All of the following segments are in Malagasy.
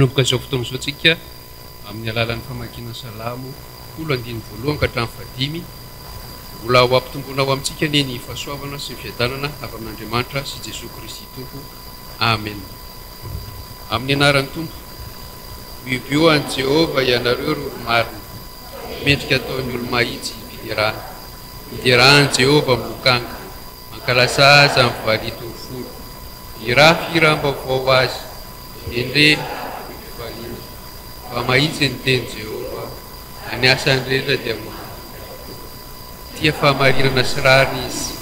manomboka izao fotoana izao tsika amin'ny alalan'ny famakiana salamo 15 ka hatramin'ny 5 mbola ho ampitomboana ao amintsika ny fahasoavana sy ny fiadanana avy amin'Andriamanitra sy Jesosy Kristy Tompo. Amen. Amin'ny anaran'ny Tompo, mibio an Jehova ianareo ry olo-marina, mendrika ataon'ny olo-mahitsy hiderahany Jehova milokanga, mankalasa azy amin'ny valito ny folo, irafira-mbaovao azy, endre valiana, fa mahitsy ny teny Jehova, any asany rehetra dia tia fahamarinana sy rariny izy,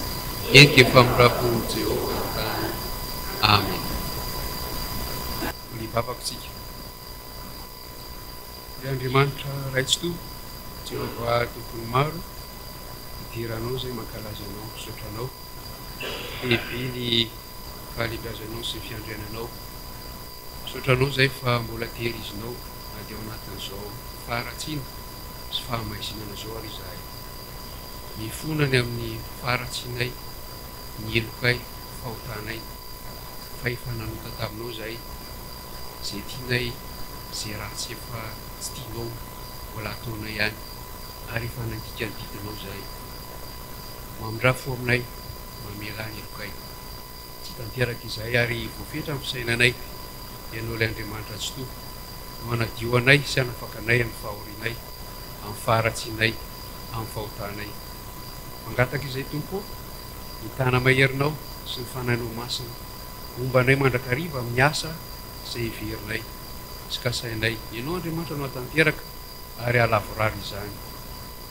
endrika famirapon'ny Jehova ny tany. Amen. Olivavako tsika. Ry Andriamanitra raitsyto, Jehova tompony maro, idiranao zay mankalazanao, sotranao, lehibe ny fahalibazanao sy ny fiandriananao. Sotranao zay fa mbola tehirizinao na dia ao anatin'izao faharatsiana sy fahamaizinana zao ary izahay. Mifonany amin'ny faharatsinay, ny elokay, fahotanay, fa efa nanota taminao zay, zay tianay, zay ratsy efa tsy tianao mbola ataonay ihany, ary efa nandika ny didinao zay. Mamindrafo aminay, mamela ny elokay. Tsy tanteraka izay ary voafetra amin'ny fisainanay, ianao ilay Andriamanitra tsy to, no hanadio anay sy hanafakanay amin'ny fahorinay, amin'ny faharatsinay, amin'ny fahotanay. Mangataka izay Tompo, ny tana maherinao sy ny fananao masina, ombanay mandrakariva amin'ny asa izay iverinay sy kasainay. Ianao Andriamanitra no hatanteraka ary alavorary izany.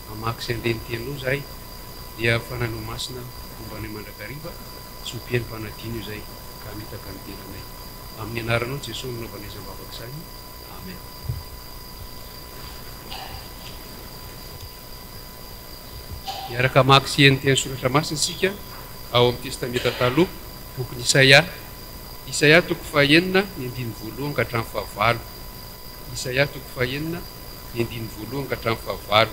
Mamaky sy andeny teninao zay, dia fananao masina ombanay mandrakariva sy ompian'ny mpanadino izay ka mitaka ny tenanay. Amin'ny anaranao Jesosy no nanaovanay izay mivavaka izany. Amen. Miaraka mamaky sy heny teny soratra masina isika ao amin'ny testamenta taloha, bokin'i Isaia. Isaia toko fahaenina ny 1 ka hatramin'ny 9. Isaia toko fahaenina ny 1 ka hatramin'ny 9.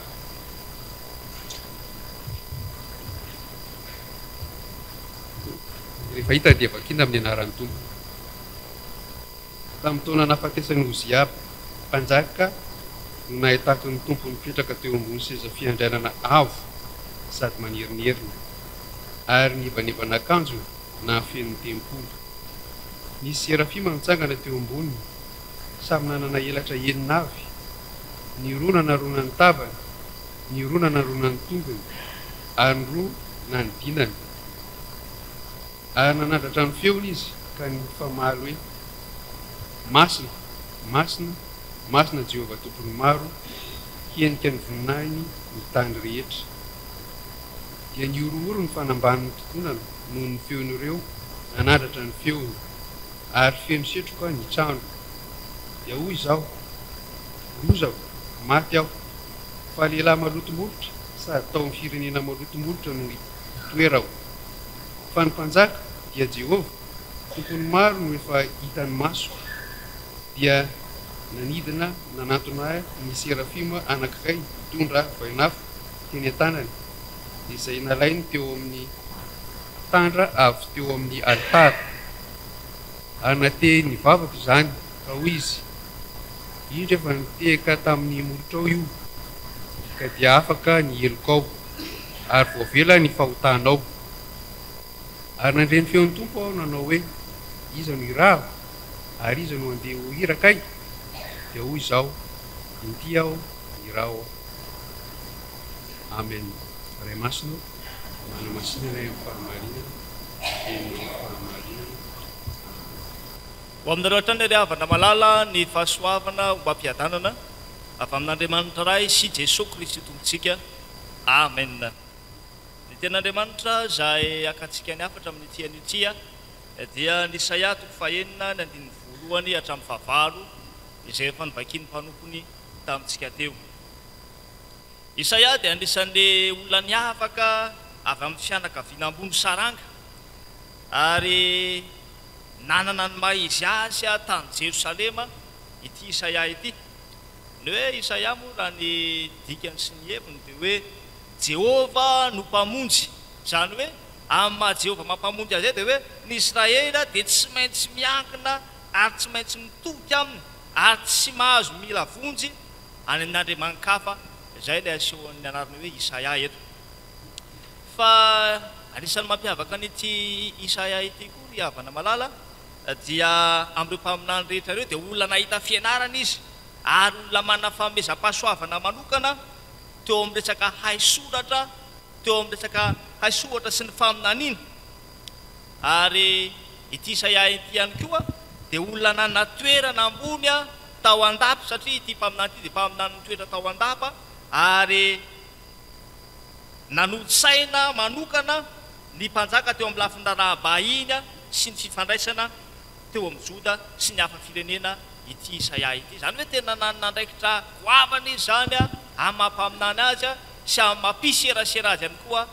Rehefa hita dia vakiana amin'ny anaran'ny Tompo. Tamin'ny taona nahafatesany Ozia mpanjaka, no nahitako ny Tompo mipetraka teo ambony seza fiandrianana avo sady manirinierina, ary ny ivanivana akanjo na fen'ny tempolo. Nisy serafima mitsangana teo amboniny, samy nanana elatra enina avy, ny roa nanarona ny tavany, ny roa nanarona ny tongony, ary ny roa nanodinany. Ary nanandratra ny feony izy ka ny famalo hoe: masina, masina, masina Jehova tompony maro, henika ny voninahiny ny tany rehetra. Dia niorooro ny fanambaniny tokonana noho ny feony ireo, nanandratra ny feony, ary feno setroka ny trano. Dia hoy izao: lozako, maty aho, fa lehilahy malotomolotra sady tao amin'ny firenena malotomolotra no toerako. Fa ny mpanjaka dia Jehova tompony maro no efa hitany maso, dia nanidina nanantona ny serafima anankiray mitondra vainafo teny an-tanany, izay nalainy teo amin'ny tandra avy teo amin'ny altara. Ary nateh ny vavaka izany, ka hoy izy: indro efa nitehaka tamin'ny molotra ao io, ka dia afaka ny eloko ao, ary voavela ny fahotanao. Ary nandreny feon'ny Tompo aho, nanao hoe: iza no iravo, ary iza no andeha ho hirakay? Dia hoy izao: inty aho, irao. Amen. Ray masina, manamasinana amin'ny fahamarinana, amin'ny fahamarinana. Ho aminareo hatrany ry havana malala ny fahasoavana ho ampiadanana avy amin'Andriamanitra ray sy Jesosy Kristy tompontsika. Amen. Ny ten'Andriamanitra izay akatsika ny afatra amin'ny tiany tia dia ny Isaia toko fahaenina ny 1 hatramin'ny 9, izay efa nivakiany mpanompony tamintsika teo. Isaia dia anisan'ny olona niavaka avy amin'ny fianakaviana ambony saranga, ary nanana ny maha izy azy tany Jerosalema ity Isaia ity. Ny hoe Isaia moa raha ny dikany sy ny heviny dia hoe Jehova no mpamonjy, izany hoe amin'ny maha Jehova mampamonjy azy dia hoe ny Israela dia tsy maintsy miankina ary tsy maintsy mitody aminy, ary tsy mahazo mila vonjy any amin'andriamanikafa zay le asehoan'ny anarany hoe Isaia eto fa anisan'ny mampiavaka an'ity Isaia ity koa ry havana malala dia amin'ireo mpaminany rehetra ireo dia olona nahita fianarana izy ary olona manana fanomezam-pahasoavana manokana teo amin'ny resaka haisoratra teo amin'ny resaka haisoratra sy ny faminaniana ary ity Isaia ity ihany koa dia olona nanana toerana ambony tao andapa satria ity mpaminany ity dia mpaminany toerana tao andapa ary nanotsaina manokana ny mpanjaka teo amin'ny lafiny rahabahiny sy ny fifandraisana teo amin'ny Joda sy ny hafa firenena ity Isaia ity zany hoe tena nandraikitra goavana izy zany amin'ny mampaminany azy sy amin'ny mampiserasera azy ihany koa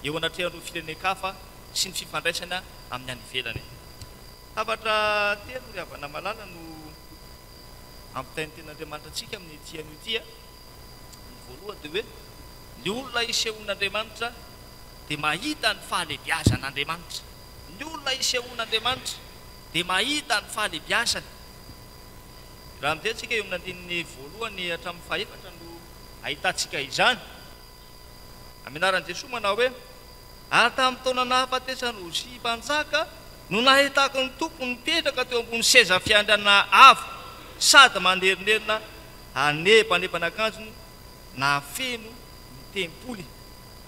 eo anatrehan'ny firenenkafa sy ny fifandraisana amin'ny any ivelany hafatra telo ry havana malala no ampitain'ten'Andriamanitra antsika amin'ny ity an'io ity ny voalohany dia hoe ny olona isehoan'Andriamanitra dia mahita ny fahalebiazan'Andriamanitra ny olona isehoan'Andriamanitra dia mahita ny fahalebiazany raha amin'izay antsika eo amin'ny andininy voalohany hatramin'ny fahaefatra no ahitantsika izany amin'ny anaran'i Jesosy manao hoe ary tamin'ny taona nahafatesany Rosia mpanjaka no nahitako ny tompony mipetraka teo ambony seza fiandriana avo sady manerinerina anepanepana akanjony na feno ny tempoly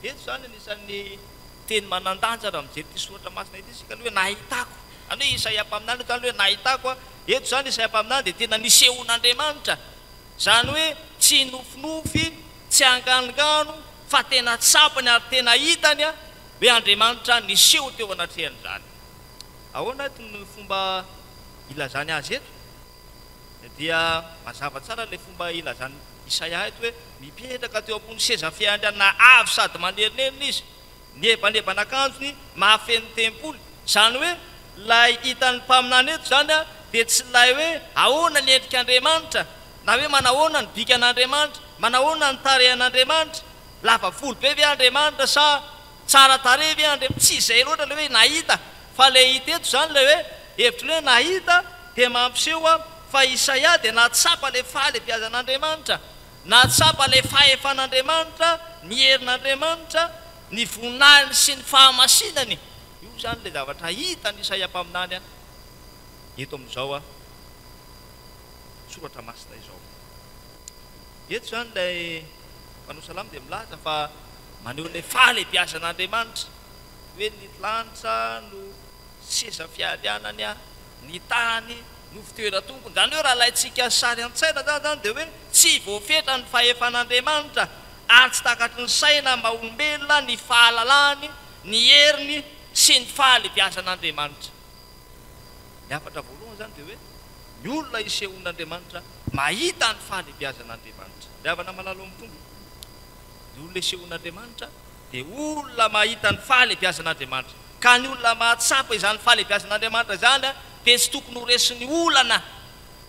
eto zany anisan'ny teny manandanja raha mijery ity soratra masina ity sika hoe nahitako any hoe Isaia mpaminany zany hoe nahitako eto zany Isaia mpaminany dia tena nisehoan'Andriamanitra zany hoe tsy nofinofy tsy anganongano fa tena tsapany ary tena hitany hoe Andriamanitra niseho teo anatrehany zany ahoana ny fomba ilazany azy eto dia mazava tsara le fomba ilazany Isaia eto hoe mipetraka teo ambony seza fiandriana avo sady manerinerina izy nepanepana akanjony mahafeno tempoly zany hoe lay hitan'ny mpaminany eto zany dia tsy lay hoe ahoana ny endrik'Andriamanitra na hoe manahoana ny bikan'Andriamanitra manahoana ny tarehan'Andriamanitra lava volo be ve Andriamanitra sa tsara tarehy ve Andriamanitra tsy izay loatra le hoe nahita fa le hita eto zany le hoe hevitry hoe nahita dia mampiseho fa Isaia dia natsapa le fahalebiazan'Andriamanitra natsapa le fahefan'Andriamanitra ny herin'Andriamanitra ny voninainy sy ny fahamasinany io zany le zavatra hitany Isaia mpaminany eto amin'izao soratra masina izao eto zany lay mpanao salamy dia milaza fa maneho le fahalebiazan'Andriamanitra hoe ny lanitra no seza fialianany ny tany no fitoeran-tompony zany hoe raha laitsika sary an-tsaina zany dia hoe tsy voafetra ny fahefan'Andriamanitra ary tsy takatry ny saina maolombelona ny fahalalany ny heriny sy ny fahalebiazan'Andriamanitra ny hafatra voalohany zany dia hoe ny olona isehoan'Andriamanitra mahita ny fahalebiazan'Andriamanitra ry havana malalo amin'ny tombo ny olona isehoan'Andriamanitra dia olona mahita ny fahalebiazan'Andriamanitra ka ny olona mahatsapa izany fahalebiazan'Andriamanitra zany dia tsy tokony ho resin'ny olana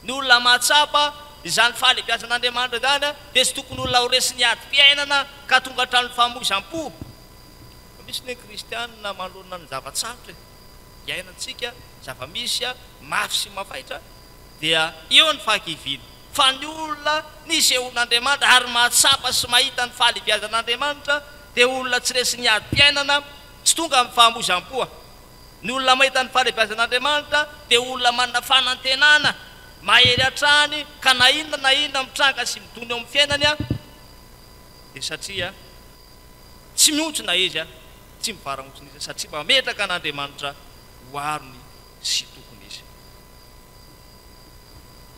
ny olona mahatsapa izany fahalebiazan'Andriamanitra zany dia tsy tokony olona ho resin'ny adi-piainana ka tonga hatramin'ny famoizam-po misy ny kristianina manoloana ny zavatsarotra iainantsika zava-misy mafy sy mafaitra dia eo ny fahakiviana fa ny olona nisehoan'Andriamanitra ary mahatsapa sy mahita ny fahalebiazan'Andriamanitra dia olona tsy resin'ny adi-piainana tsy tonga amin'ny fahamoizam-poa ny olona mahita ny fahalebiazan'Andriamanitra dia olona manana fanantenana mahery hatrany ka na inona mitranga sy midony eo amin'ny fiainany dia satria tsy miontsona izy tsy mivaranontsona izy satria mametraka an'Andriamanitra ho arony sy tokony izy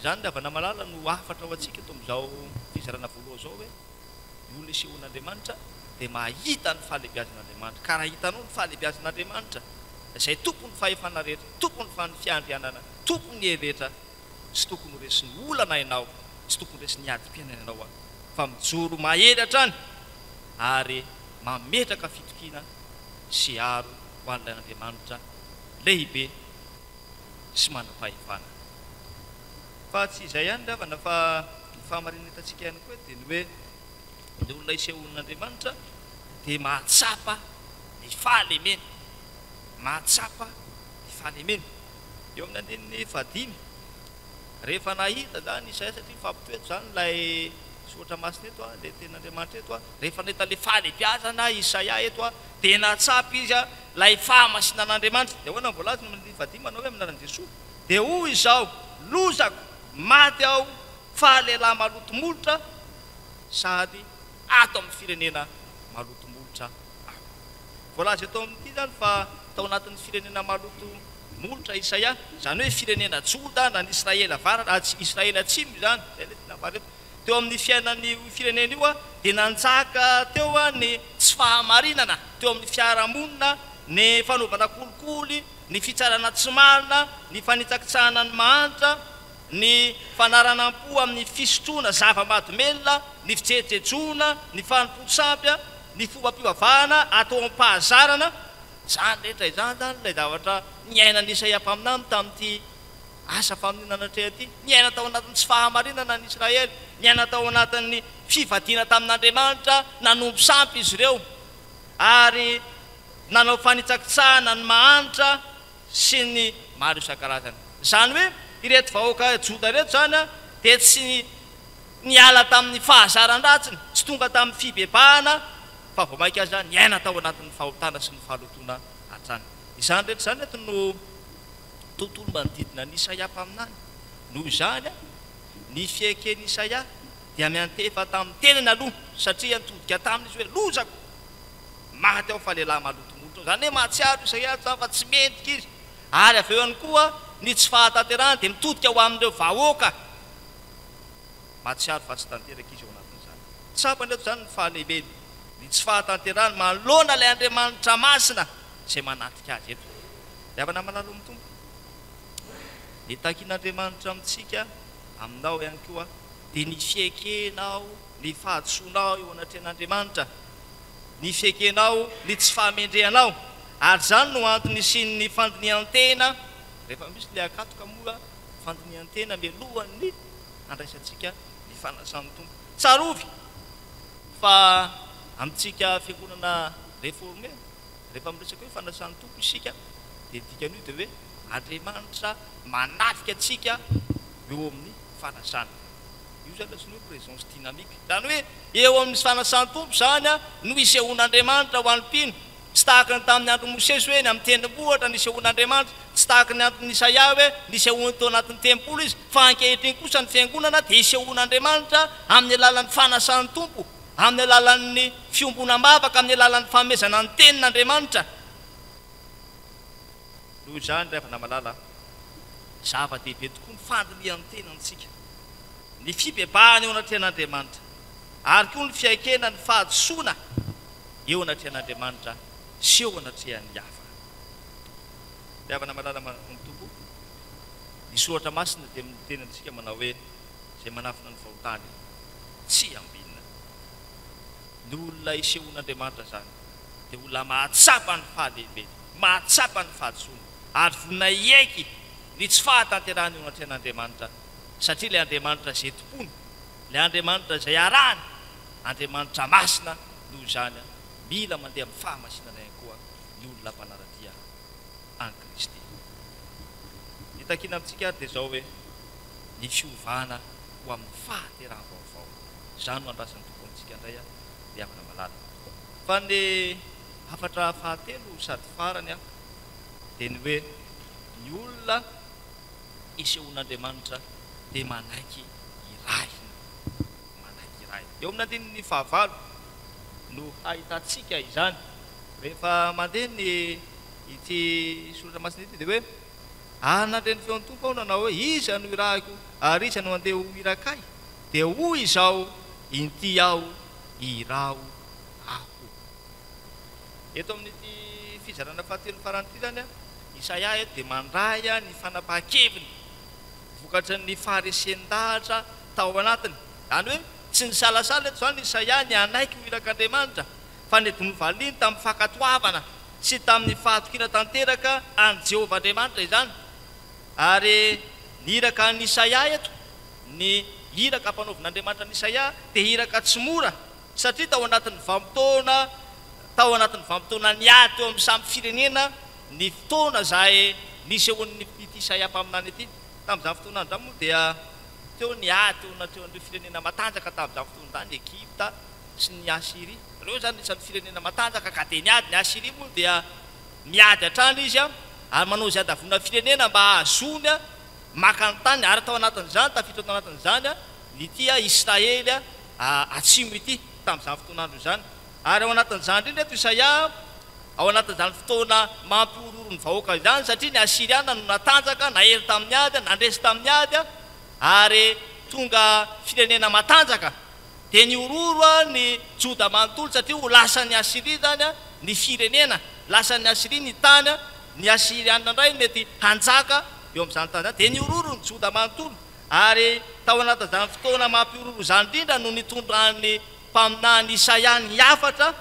zany dia havana malala no afatra ao antsika eto amin'izao fizarana voaloha zao hoe ny olona isehoan'Andriamanitra dia mahita ny fahalebiazan'Andriamanitra ka raha hitanao ny fahalebiazan'Andriamanitra izay tompony fahefana rehetra tompony fiandrianana tompony heretra tsy tokony ho resin'ny olana ianao tsy tokony resin'ny adi-piainana ianao fa mijoro mahery hatrany ary mametraka fitokiana sy aro ho an'ilay Andriamanitra lehibe sy manam-pahefana fa tsy izay ihany ry havana fa ny fahamarinana hitantsika ihany koa dia ny hoe ny olona isehoan'Andriamanitra dia mahatsapa ny fahalemena mahatsapa ny fahalemena eo amin'ny andininy fadimy rehefa nahita zany Isaia satria fampitoeto zany lay soatra masina eto a le ten'Andriamanitra eto a rehefa nahita le fahalebiazana Isaia eto a dia natsapy izy a lay fahamasinan'Andriamanitra dia hoana mbola azy no vadimy manao hoe aminaran'i Jesoa dia hoy izao lozako maty aho fa lehilahy malotomolotra sady ato amin'ny firenena malotomolotra aho voalaza atao amin'ity zany fa tao anatin'ny firenena malotomolotra Isaia zany hoe firenena Joda na ny Israela avaratra Israela atsimo zany zay le tinavareto teo amin'ny fiainan'ny firenena io a dia nanjaka teo a ny tsy fahamarinana teo amin'ny fiarahamonina ny fanaovana kolikoly ny fitsarana tsy marina ny fanitsakitsahana ny mahantra ny fanaranam-po amin'ny fisotroana zava-mahadomelona ny fijerijejona ny fanompotsapya ny fombam-pivavahana atao am-pahazarana zany rehetra izany zany lay zavatra niainany Isaia mpaminany tamin'ity asa famoninana trehty niaina tao anatin'ny tsy fahamarinana ny Israely niaina tao anatin'ny fivadiana tamin'Andriamanitra nanompo sampy izy ireo ary nanao fanitsakitsahana ny mahanitra sy ny maro isan-karazany zany hoe ireto vahoaka Joda reto zany a dia tsy niala tamin'ny fahazaran-dratsiny tsy tonga tamin'ny fibebahana fa vao mainka azy zany niaina tao anatin'ny fahotana sy ny fahalotona hatrany izany rehetra zany eto no tontolo manodidina ny Isaia mpaminany noho izany a ny fiekeny Isaia dia miantefa tamin'ny tenany aloha satria nitodika tamin'izy hoe lozako maty aho fa lehilahy malotomolotra zany hoe mahatsiaro Isaia fa tsy mentika izy ary avy eo ihany koa ny tsy fahatanterahana dia mitodika ho amin'ireo vahoaka mahatsiaro fa tsy tanteraka izy eo anatin'izany tsapany eto zany ny fahalehibeny ny tsy fahatanterahana manoloana ilay Andriamanitra masina izay manatrika azy eto dia avana malalo amin'ny tompo ny takian'Andriamanitra amintsika aminao ihany koa dia ny fiekenao ny fahadsoanao eo anatrehan'Andriamanitra ny fiekenao ny tsy fahamendrehanao ary zany no antony sy ny fandinihan-tena rehefa misy le akatoka moa fandinihan-tena mialohan'ny andraisantsika ny fanasan'ny tompo tsarovy fa amintsika fiangonana réformé rehefa miresaka hoe fanasan'ny tompo isika dia dikan'io dia hoe Andriamanitra manatrika atsika eo amin'ny fanasana io zany lasiny hoe présence dynamique zany hoe eo amin'ny fanasan'ny tompo zany a no isehoan'Andriamanitra ho an'mpino tsy tahaka ny tamin'ny andro Mosesy hoe ny amin'ny tendrombohitra nisehoan'Andriamanitra tsy tahaka ny andron'ny Isaia hoe nisehoany teo anatin'ny tempolo izy fa ankehitriny kosa ny fiangonana dia isehoan'Andriamanitra amin'ny alalan'ny fanasan'ny tompo amin'ny alalan'ny fiombonam-bavaka amin'ny alalan'ny fanomezana ny tenin'Andriamanitra noho izany rehefa namalala zava-dehibe tokoa ny fandinihan'ny tenantsika ny fibebahana eo anatrehan'Andriamanitra ary koa ny fiaikena ny fahadisoana eo anatrehan'Andriamanitra sy eo anatrehan'ny hafa dia avana malala ny tompo ny soratra masina dia amin'ny tenantsika manao hoe izay manafina ny fahotany tsy ambinina ny olona isehoan'Andriamanitra zany dia olona mahatsapa ny fahalehibe mahatsapa ny fahadisoana ary vonina iaiky ny tsy fahatanterahana eo anatrehan'Andriamanitra satria ilay Andriamanitra izay tompony ilay Andriamanitra izay arahany Andriamanitra masina noho izany mila mandeha amin'ny fahamasinana ihany koa ny olona mpanaratia any Kristy ny takina amintsika ary dia zao hoe ny fiovana ho amin'ny fahateraha-baovao izany no andrasan'ny tompo amintsika indray a dia afana malala fa ny hafatra fahatelo sady farany a dia ny hoe ny olona isehoan'Andriamanitra dia manaiky iray eo amin'ny andininy fahavalo no ahitantsika izany rehefa mandeha ny ity soratra masina ity dia hoe anandreny feon'ny tompo aho nanao hoe iza no irahiko ary iza no andeha ho irakay dia hoy izao inty aho irao aho eto amin'ity fizarana fahatelo faran'ity zany a Isaia eto dia mandray a ny fanapahan-keviny vokatra ny faharesen-dahatra tao anatiny zany hoe tsy ny salasala eto zany Isaia ny anaiky ho irak'Andriamanitra fa ny donovaliany tamin'ny fakatoavana sy tamin'ny fahatokiana tanteraka any Jehovah Andriamanitra izany ary ny iraka ny Isaia eto ny iraka ampanaovan'Andriamanitra ny Isaia dia iraka tsy mora satria tao anatin'ny vanim-potoana ny ady eo amin'ny samy firenena ny fotoana izay nisy eo an'ity Isaia mpaminany ity tamin'izany fotoana andray moa dia teo niatona teo an'ireo firenena matanjaka tamin'izany fotoana zany Egypta sy ny Asiria. Reo zany isan'ny firenena matanjaka ka dia niady ny Asiria moa dia miady hatrany izy ary manao izay adavona firenena mba ahazony maka ny tany ary tao anatin'izany tafiditra tao anatin'izany ity Israely atsimo ity tamin'izany fotoanandro izany. Ary ao anatin'izany indrindra eto Isaia ao anatin'izany fotoana mampiororo ny vahoaka izany satria ny Asiriana no natanjaka nahery tamin'ny ady nandresy tamin'ny ady ary tonga firenena matanjaka dia niororo ny Joda manontolo satria ho lasan'ny Asiria zany ny firenena lasan'ny Asiria ny tany ny Asiriana indray mety hanjaka eo amin'izany tany zany dia niororo ny Joda manontolo. Ary tao anatin'izany fotoana mampiororo zany indrindra no nitondran'ny mpaminany Isaia ny hafatra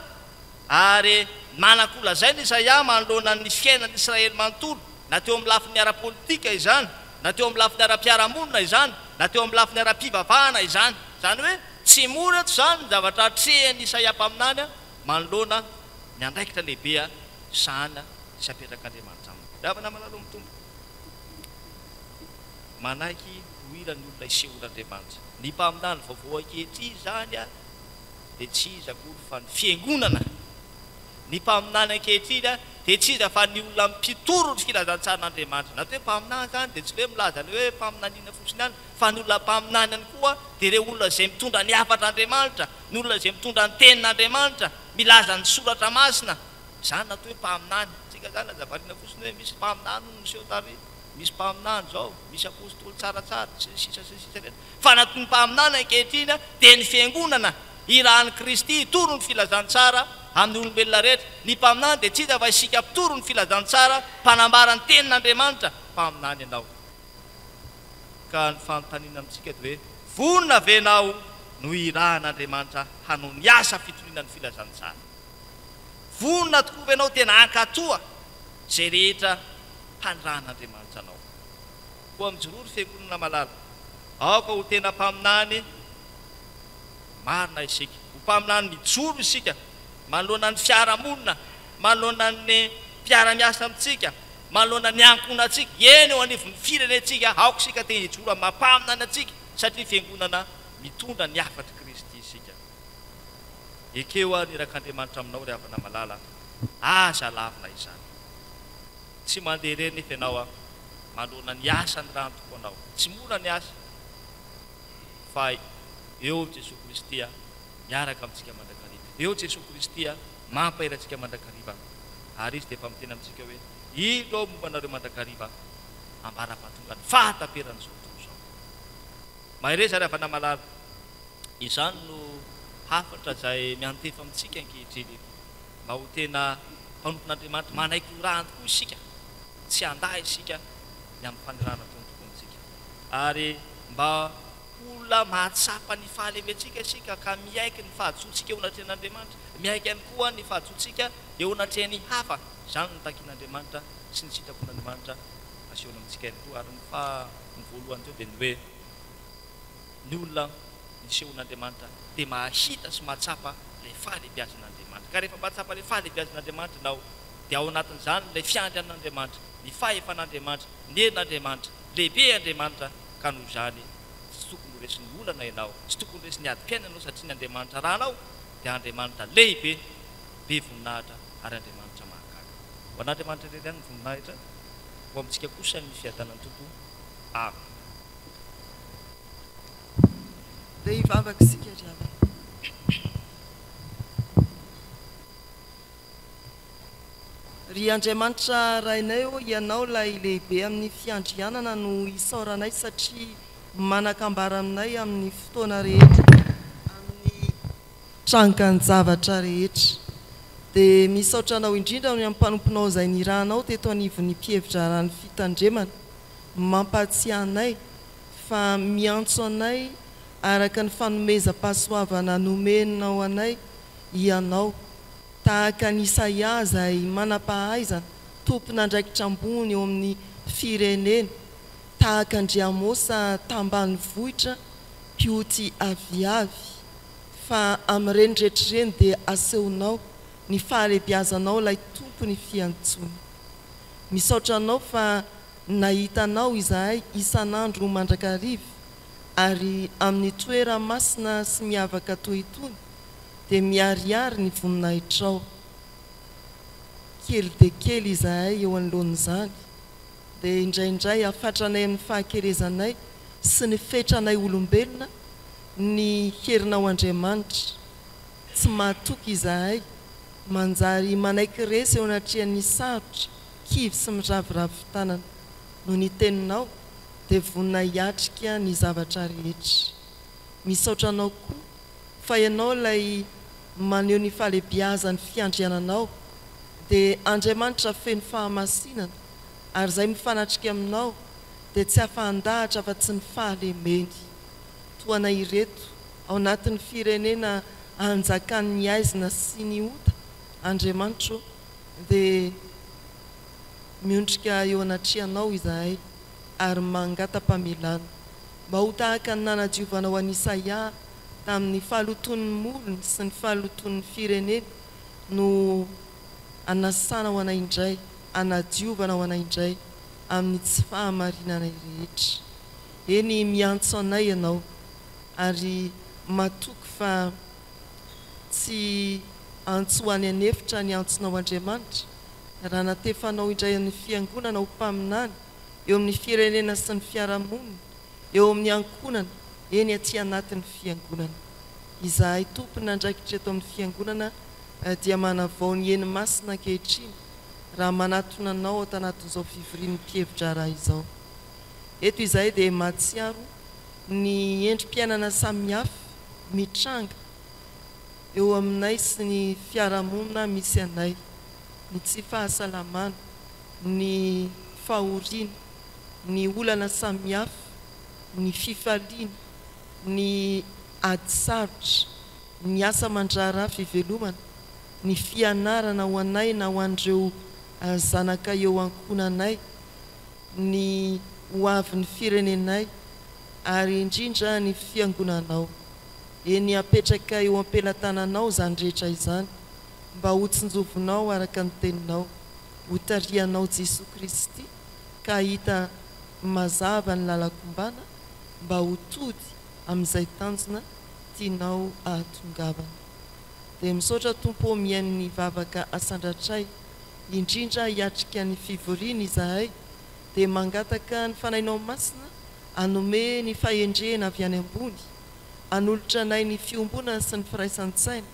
ary manakola zay ny Isaia manoloana ny fiainan'ny Israely manontolo na teo amin'ny lafiny ara-politika izany na teo amin'ny lafiny ara-piarahamonina izany na teo amin'ny lafiny ara-pivavahana izany. Zany hoe tsy mora eto zany ny zavatra trehany Isaia mpaminany manoloana ny andraikitra lehibe sahana sy apetraka-Andriamanitra aminy. Ravana malalo mitombo manaiky hoirany olona isehoan'Andriamanitra ny mpaminany vaovao ankehitriny zany dia tsy izy akory fa ny fiangonana. Ny mpaminany ankehitriny dia tsy iza fa ny olona mpitoro ny filazantsara'Andriamanitra. Na hoe mpaminany zany dia tsy hoe milaza ny hoe mpaminaniana fotsiny any fa ny olona mpaminany any koa dia ireo olona izay mitondra ny hafatr'Andriamanitra, ny olona izay mitondra ny tenin'Andriamanitra, milaza ny soratra masina. Zany natao hoe mpaminany. Tsika zany azavariana fotsiny hoe misy mpaminany no miseho tary, misy mpaminany zao, misy apôstôly tsaratsara sisa rehetra. Fa natao ny mpaminany ankehitriny dia ny fiangonana irahan'ny Kristy hitoro ny filazantsara amin'ny olombelona rehetra. Ny mpaminany dia tsy iza fa isika mpitoro ny filazantsara mpanambara ny tenin'Andriamanitra mpaminany ianao. Ka ny fanontaniana amintsika dia hoe vonona venao no irahan'Andriamanitra hanao ny asa fitoriana ny filazantsara. Vonona tokoa venao tena hankatoa zay rehetra hanirahan'Andriamanitra anao. Koa mijorory fiangonana malala aoka ho tena mpaminany marina isika, ho mpaminany mijoro isika manoloana ny fiarahamonina, manoloana ny mpiara-miasa amintsika, manoloana ny ankonantsika eny eo anivon'ny firenentsika aoka isika tena hijoro amin'ny mampaminany antsika satria fiangonana mitondra ny hafatry Kristy isika. Ekeo ny irak'Andriamanitra aminao ry havana malala aza lavina izany. Tsy mandeha irery nefa ianao manoloana ny asa ny raha toko anao. Tsy mora ny asa fa eo Jesosy Kristy miaraka amintsika mandrakariva. Eo Jesosy Kristy mampaherantsika mandrakariva. Ary izy dia efa miteny amintsika hoe ilo mombanareo mandrakariva ambara-pahatonga ny fahataperana zao tontolo zao. Mahereza ry havana malala izany no hafatra izay miantefa amintsika ankehitriny mba ho tena mpanompon'Andriamanitra manaiky ho rahany tokoa isika, tsy handahy isika ny amin'ny fanirahana tontolo amintsika ary mba olona mahatsapa ny fahaleoventsika isika ka miaiky ny fahadsoantsika eo anatrehan'Andriamanitra, miaiky ihany koa ny fahadsoantsika eo anatrehany hafa. Zany ny takian'Andriamanitra sy ny sitrapon'Andriamanitra asehona amintsika ihany koa. Ary ny voalohany teo dia ny hoe ny olona nisehon'Andriamanitra dia mahita sy mahatsapa ilay fahalehibiazan'Andriamanitra. Ka rehefa mahatsapa ilay fahalehibiazan'Andriamanitra ianao dia ao anatin'izany ilay fiandrian'Andriamanitra, ny fahefan'Andriamanitra, ny herin'Andriamanitra, lehibe Andriamanitra. Ka noho izany tsy tokony ho resy ny olana ianao, tsy tokony resy ny adi-piaina ianao satria ny Andriamanitra rahanao dia Andriamanitra lehibe, be voninahitra ary Andriamanitra mahagaga. Ho an'Andriamanitra irery ihany ny voninahitra, ho amintsika kosa ny fiadanany tokoa. Amen. Dia hivavaka isika ry havana. Ry Andriamanitra rainay o ianao lay lehibe amin'ny fiandrianana no isaoranay satria manakambara aminay amin'ny fotoana rehetra, amin'ny trangan zavatra rehetra. Dia misaotra anao indrindra ny ampanomponao izay ny rahanao teto anivon'ny mpihevitra rahan'ny fitandremana, mampatsiahanay fa miantso anay araka ny fanomezam-pahasoavana nomenao anay ianao, tahaka ny Isaia izay manam-pahaizana tompon'andraikitra ambony eo amin'ny firenena, tahaka Andriamosa tambanivohitra pioty aviavy, fa amin'ireny rehetrareny dia asehonao ny fahalehibiazanao ilay tompony fiantsony. Misaotra anao fa nahitanao izahay isan'andro mandrakariva ary amin'ny toera masina sy miavaka toy itony dia miariary ny voninahitrao kely dia kely izahay eo anoloan'izany dia indraindray afatranay amin'ny fahakerezanay sy ny fetranay olombelona ny herinao Andriamanitra tsy mahatoky izahay manjary manaiky resy eo anatrihan'ny sarotra kivy sy miravoravo tanana no ny teninao dia vonina hiatrika ny zavatra rehetra misaotra anao koa fa ianao lay maneho ny fahalebiazany fiandriananao dia Andriamanitra feno fahamasinana ary izay mifanatrika aminao dia tsy hafahandahatra fa tsy ny fahalemeny toana ireto ao anatin'ny firenena anjakan'ny aizina sy ny ota Andriamanitra dia miondrika eo anatrihanao izahay ary mangata-pamelana mba ho tahaka ny nanadiovanao an'i Isaia tamin'ny fahaloton'ny molony sy ny fahaloton'ny firenena no anasana ho anay indray anadiovana ho anay indray amin'ny tsy fahamarinanay rehetra eny miantso anay ianao ary matoky fa tsy antsoany anefitra ny antsonao Andriamanitra raha natefanao indray amin'ny fiangonana ho mpaminany eo amin'ny firenena sy ny fiarahamonina eo amin'ny ankonana eny aty anatin'ny fiangonana izahay tompony nandraikitra eto amin'ny fiangonana dia manavao ny eny masina ankehitriny raha manatona anao ao tanatin'izao fivorian'ny mpihevitra raha izao eto izahay dia mahatsiaro ny endrim-piainana samihafa mitranga eo aminay sy ny fiarahamonina misy anay ny tsy fahasalamana ny fahoriana ny olana samihafa ny fifaliana ny ady sarotra ny asa mandraharaha fivelomana ny fianarana ho anay na ho an'ireo zanaka eo ankonanay ny ho avin'ny firenenay ary indrindra ny fiangonanao eny apetraka eo ampelatananao zany rehetra izany mba ho tsinjovinao araka ny teninao ho tarianao Jesosy Kristy ka hita mazava ny lalakombana mba ho tody amin'izay tanjona tianao ahatongavana dia misaotra tompo miain'ny vavaka asandratray indrindra hiatrika ny fivoriana izahay dia mangataka ny fanainao masina anome ny fahendrena avy any ambony anolotra anay ny fiombonana sy ny firaisan-tsaina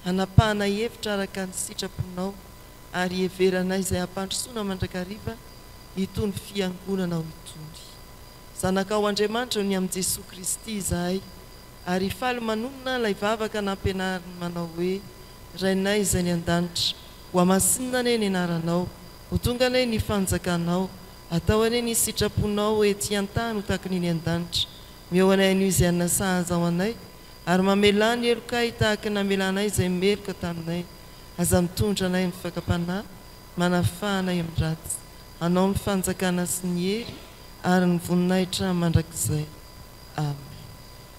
anapahana hevitra araka ny sitraponao ary heveranay izay hampandrosoana mandrakariva itony fiangonana ho itony zanakao Andriamanitra ny amin'ny Jesosy Kristy izahay ary faly manonona ilay vavaka nampianariny manao hoe rainay izay ny an-danitra ho amasinina ane ny anaranao ho tonga ane ny fanjakanao atao ane ny sitraponao ety an-tany ho tahaka ny an-danitra meo anay an'io izay anasahaza ao anay ary mamelany elokay tahaka namelanay izay meloka taminay aza mitondra anay amin'ny fakapanahy manafahanay amin'ny ratsy anao ny fanjakana sy ny hery ary ny voninahitra mandrakizay amen.